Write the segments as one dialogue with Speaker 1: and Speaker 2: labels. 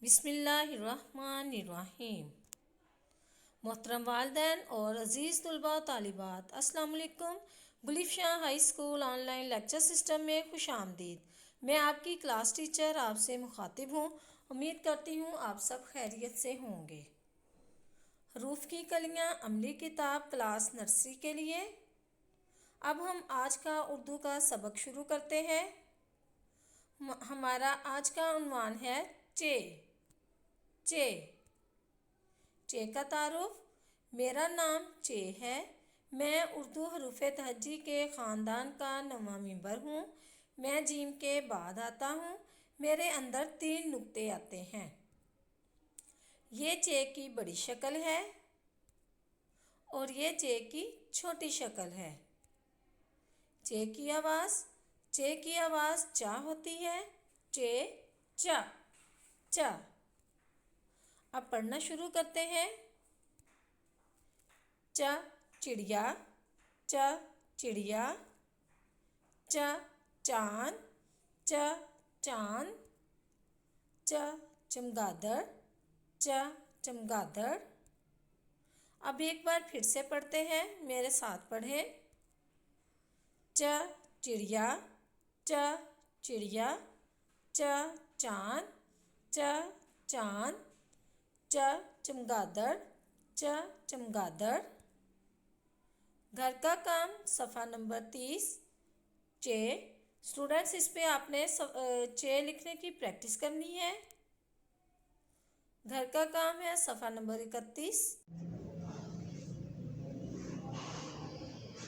Speaker 1: बिस्मिल्लाहिर्रहमानिर्रहीम। मोहतरम वालिदैन और अज़ीज़ तलबा तालिबात, अस्सलाम वालेकुम। Gulafshan high school online lecture system में खुश आमदीद। मैं आपकी क्लास टीचर आपसे मुखातिब हूँ। उम्मीद करती हूँ आप सब खैरियत से होंगे। हरूफ की कलियाँ अमली किताब क्लास नर्सरी के लिए। अब हम आज का उर्दू का सबक शुरू करते हैं। हमारा आज का उन्वान है चे। चे चे का तारुफ। मेरा नाम चे है। मैं उर्दू हरूफ तहज्जी के ख़ानदान का नवा मेंबर हूँ। मैं जीम के बाद आता हूँ। मेरे अंदर 3 नुक्ते आते हैं। ये चे की बड़ी शक्ल है और ये चे की छोटी शक्ल है। चे की आवाज़ चा होती है। चे चा चा। अब पढ़ना शुरू करते हैं। च चिड़िया, च चिड़िया। च चांद, च चांद। च चमगादड़, च चमगादड़। अब एक बार फिर से पढ़ते हैं, मेरे साथ पढ़ें। च चिड़िया, च चिड़िया। च चांद, च चांद। च चमगादड़, च चमगादड़। घर का काम सफ़ा नंबर 30 चे। स्टूडेंट्स, इस पे आपने चे लिखने की प्रैक्टिस करनी है। घर का काम है सफ़ा नंबर 31।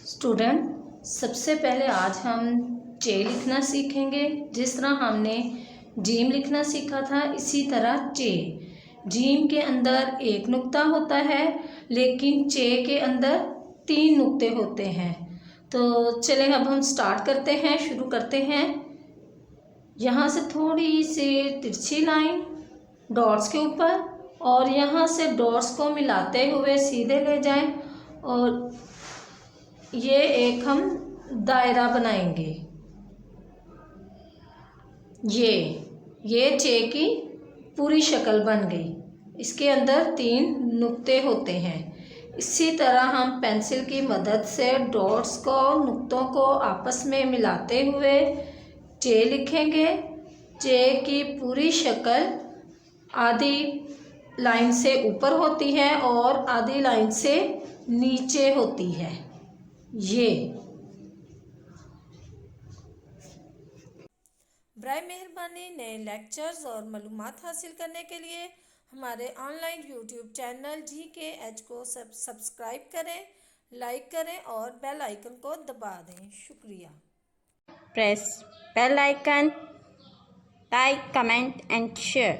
Speaker 2: स्टूडेंट, सबसे पहले आज हम चे लिखना सीखेंगे। जिस तरह हमने जीम लिखना सीखा था, इसी तरह चे। जीम के अंदर एक नुक्ता होता है, लेकिन चे के अंदर 3 नुक्ते होते हैं। तो चलें, अब हम स्टार्ट करते हैं, शुरू करते हैं। यहाँ से थोड़ी सी तिरछी लाइन डॉट्स के ऊपर, और यहाँ से डॉट्स को मिलाते हुए सीधे ले जाएं, और ये एक हम दायरा बनाएंगे। ये चे की पूरी शक्ल बन गई। इसके अंदर 3 नुक्ते होते हैं। इसी तरह हम पेंसिल की मदद से डॉट्स को, नुक्तों को आपस में मिलाते हुए चे लिखेंगे। चे की पूरी शक्ल आधी लाइन से ऊपर होती है और आधी लाइन से नीचे होती है। ये
Speaker 1: बराए मेहरबानी नए लेक्चर्स और मालूमात हासिल करने के लिए हमारे ऑनलाइन यूट्यूब चैनल GKH को सब्सक्राइब करें, लाइक करें और बेल आइकन को दबा दें। शुक्रिया।
Speaker 3: Press bell icon, like, comment and share.